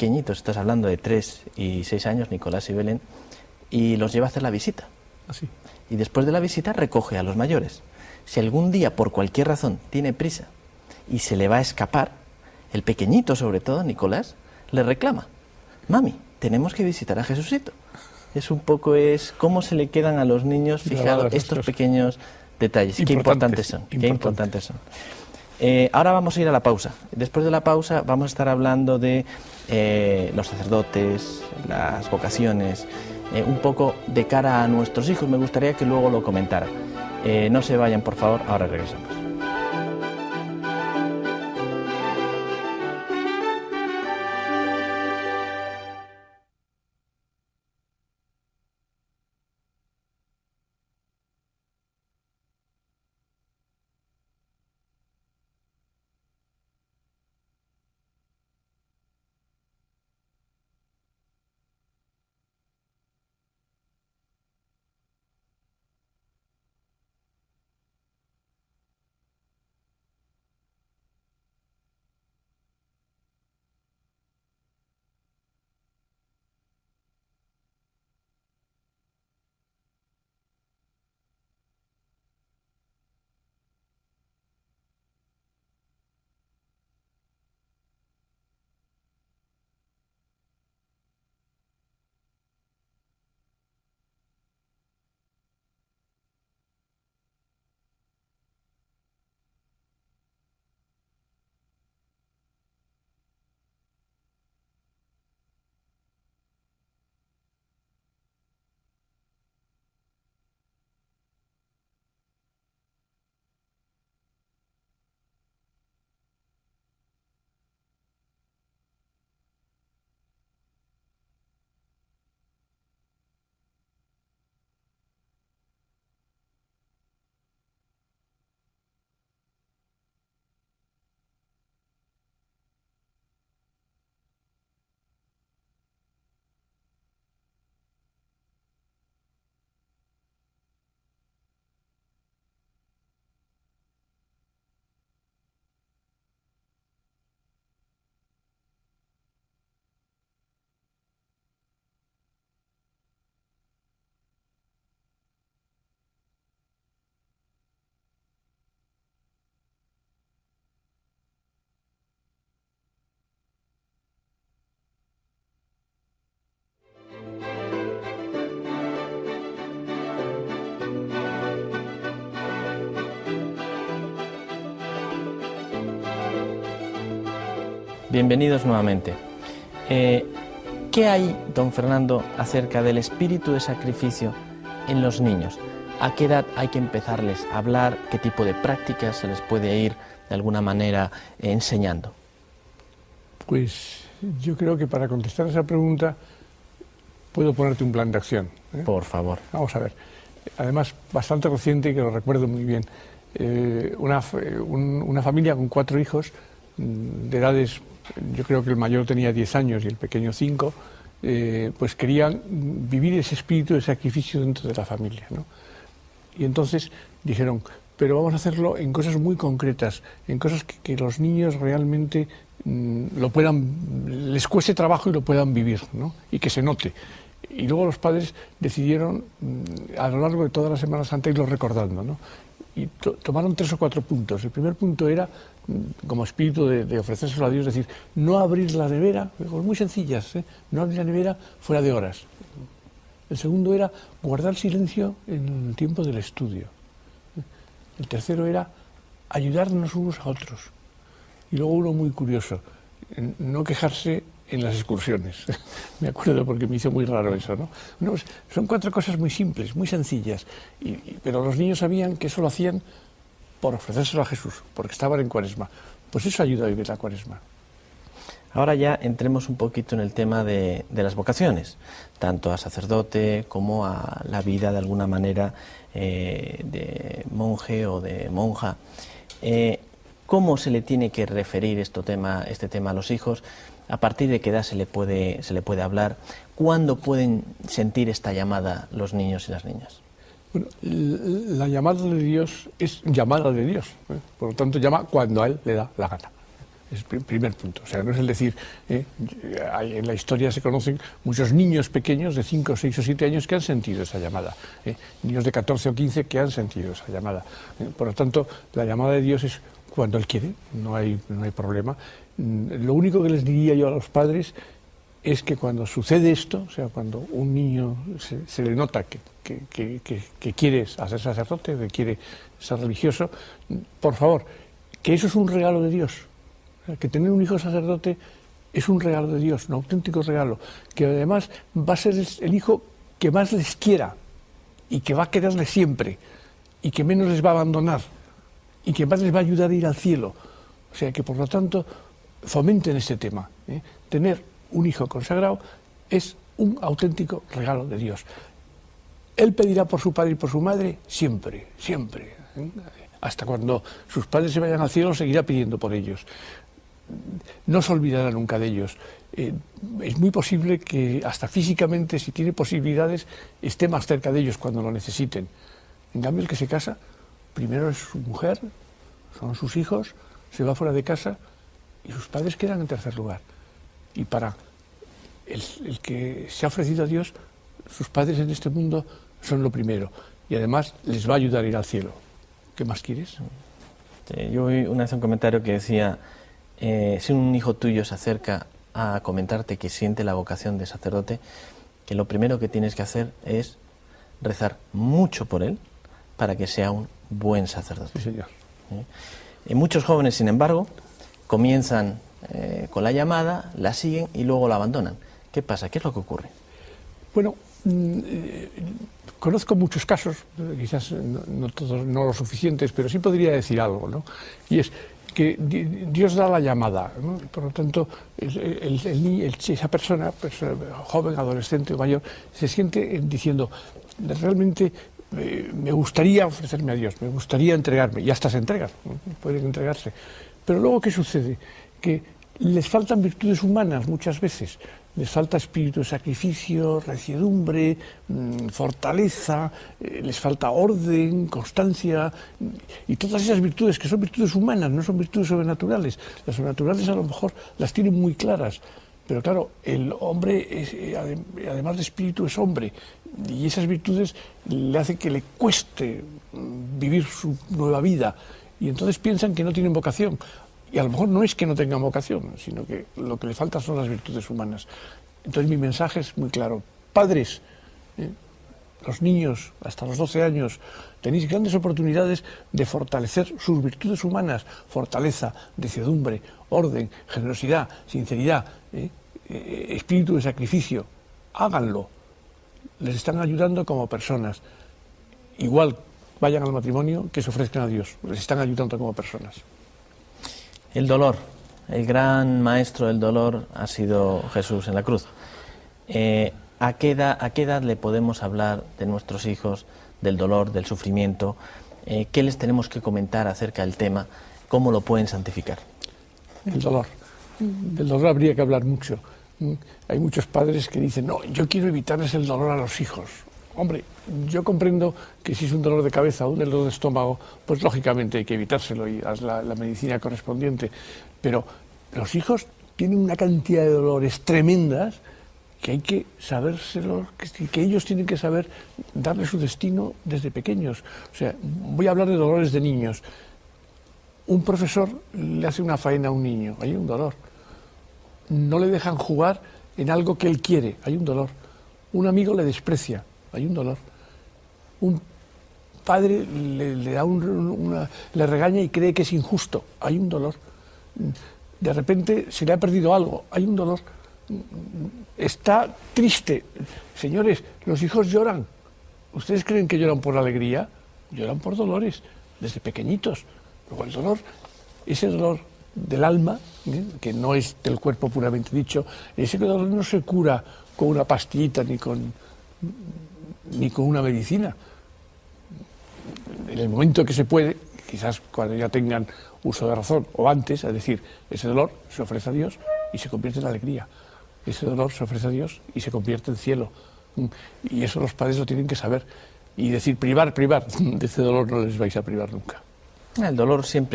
pequeñitos, estás hablando de 3 y 6 años, Nicolás y Belén, y los lleva a hacer la visita. Así. Y después de la visita recoge a los mayores. Si algún día, por cualquier razón, tiene prisa y se le va a escapar, el pequeñito, sobre todo, Nicolás, le reclama: mami, tenemos que visitar a Jesucito. Es un poco cómo se le quedan a los niños fijados estos pequeños detalles. Qué importantes son. Qué importantes son. Ahora vamos a ir a la pausa. Después de la pausa vamos a estar hablando de los sacerdotes, las vocaciones, un poco de cara a nuestros hijos. Me gustaría que luego lo comentara. No se vayan, por favor, ahora regresamos. Bienvenidos nuevamente. ¿Qué hay, don Fernando, acerca del espíritu de sacrificio en los niños? ¿A qué edad hay que empezarles a hablar? ¿Qué tipo de prácticas se les puede ir de alguna manera enseñando? Pues yo creo que para contestar esa pregunta puedo ponerte un plan de acción. Por favor. Vamos a ver. Además, bastante reciente, que lo recuerdo muy bien. Una familia con 4 hijos de edades, yo creo que el mayor tenía 10 años y el pequeño 5, pues querían vivir ese espíritu de sacrificio dentro de la familia, ¿no? Y entonces dijeron, pero vamos a hacerlo en cosas muy concretas, en cosas que los niños realmente les cueste trabajo y lo puedan vivir, ¿no? Y que se note. Y luego los padres decidieron a lo largo de toda la Semana Santa irlo recordando, ¿no? Y tomaron 3 o 4 puntos. El primer punto era, como espíritu de ofrecérselo a Dios, decir, no abrir la nevera, muy sencillas, no abrir la nevera fuera de horas. El segundo era guardar silencio en el tiempo del estudio. El tercero era ayudarnos unos a otros. Y luego uno muy curioso, no quejarse en las excursiones. Me acuerdo porque me hizo muy raro eso, ¿no? No, son 4 cosas muy simples, muy sencillas, pero los niños sabían que eso lo hacían por ofrecérselo a Jesús, porque estaban en Cuaresma. Pues eso ayuda a vivir la Cuaresma. Ahora ya entremos un poquito en el tema de las vocaciones, tanto a sacerdote como a la vida de alguna manera de monje o de monja. ¿Cómo se le tiene que referir este tema a los hijos? ¿A partir de qué edad se le puede hablar? ¿Cuándo pueden sentir esta llamada los niños y las niñas? Bueno, la llamada de Dios es llamada de Dios, por lo tanto llama cuando a Él le da la gana. Es el primer punto. O sea, no es el decir, en la historia se conocen muchos niños pequeños de 5, 6 o 7 años que han sentido esa llamada. Niños de 14 o 15 que han sentido esa llamada. Por lo tanto, la llamada de Dios es cuando Él quiere, no hay problema. Lo único que les diría yo a los padres es que cuando sucede esto, o sea, cuando un niño se le nota que quiere ser sacerdote, que quiere ser religioso, por favor, que eso es un regalo de Dios. O sea, que tener un hijo sacerdote es un regalo de Dios, un auténtico regalo, que además va a ser el hijo que más les quiera y que va a quererles siempre y que menos les va a abandonar y que más les va a ayudar a ir al cielo. O sea, que por lo tanto fomenten este tema. Tener un hijo consagrado es un auténtico regalo de Dios. Él pedirá por su padre y por su madre siempre, siempre. Hasta cuando sus padres se vayan al cielo, seguirá pidiendo por ellos. No se olvidará nunca de ellos. Es muy posible que hasta físicamente, si tiene posibilidades, esté más cerca de ellos cuando lo necesiten. En cambio, el que se casa, primero es su mujer, son sus hijos, se va fuera de casa y sus padres quedan en tercer lugar. Y para el que se ha ofrecido a Dios, sus padres en este mundo son lo primero. Y además les va a ayudar a ir al cielo. ¿Qué más quieres? Yo vi una vez un comentario que decía, si un hijo tuyo se acerca a comentarte que siente la vocación de sacerdote, que lo primero que tienes que hacer es rezar mucho por él para que sea un buen sacerdote. Sí, señor. Y muchos jóvenes, sin embargo, comienzan con la llamada, la siguen y luego la abandonan. ¿Qué pasa? ¿Qué es lo que ocurre? Bueno, conozco muchos casos, quizás no todos, no lo suficientes, pero sí podría decir algo, ¿no? Y es que Dios da la llamada, ¿no? Por lo tanto, esa persona, pues, joven, adolescente o mayor, se siente diciendo, realmente me gustaría ofrecerme a Dios, me gustaría entregarme, y hasta se entregan, ¿no? Pueden entregarse. Pero luego, ¿qué sucede? Que les faltan virtudes humanas muchas veces. Les falta espíritu de sacrificio, reciedumbre, fortaleza, les falta orden, constancia, y todas esas virtudes que son virtudes humanas, no son virtudes sobrenaturales. Las sobrenaturales a lo mejor las tienen muy claras, pero claro, el hombre, además de espíritu, es hombre, y esas virtudes le hacen que le cueste vivir su nueva vida, y entonces piensan que no tienen vocación. Y a lo mejor no es que no tengan vocación, sino que lo que le falta son las virtudes humanas. Entonces mi mensaje es muy claro. Padres, los niños hasta los 12 años, tenéis grandes oportunidades de fortalecer sus virtudes humanas, fortaleza, decidumbre, orden, generosidad, sinceridad, espíritu de sacrificio. Háganlo. Les están ayudando como personas. Igual vayan al matrimonio que se ofrezcan a Dios. Les están ayudando como personas. El dolor, el gran maestro del dolor ha sido Jesús en la cruz. ¿A qué edad le podemos hablar de nuestros hijos, del dolor, del sufrimiento? ¿Qué les tenemos que comentar acerca del tema? ¿Cómo lo pueden santificar? El dolor. Del dolor habría que hablar mucho. Hay muchos padres que dicen, no, yo quiero evitarles el dolor a los hijos. Hombre, yo comprendo que si es un dolor de cabeza o un dolor de estómago, pues lógicamente hay que evitárselo y haz la medicina correspondiente. Pero los hijos tienen una cantidad de dolores tremendas que hay que sabérselo, que ellos tienen que saber darle su destino desde pequeños. O sea, voy a hablar de dolores de niños. Un profesor le hace una faena a un niño, hay un dolor. No le dejan jugar en algo que él quiere, hay un dolor. Un amigo le desprecia, hay un dolor. Un padre le regaña y cree que es injusto, hay un dolor. De repente se le ha perdido algo, hay un dolor. Está triste. Señores, los hijos lloran. ¿Ustedes creen que lloran por alegría? Lloran por dolores, desde pequeñitos. Luego el dolor, ese dolor del alma, que no es del cuerpo puramente dicho, ese dolor no se cura con una pastillita ni con una medicina. En el momento que se puede, quizás cuando ya tengan uso de razón, o antes, es decir, ese dolor se ofrece a Dios y se convierte en alegría. Ese dolor se ofrece a Dios y se convierte en cielo. Y eso los padres lo tienen que saber. Y decir, privar, de ese dolor no les vais a privar nunca. El dolor siempre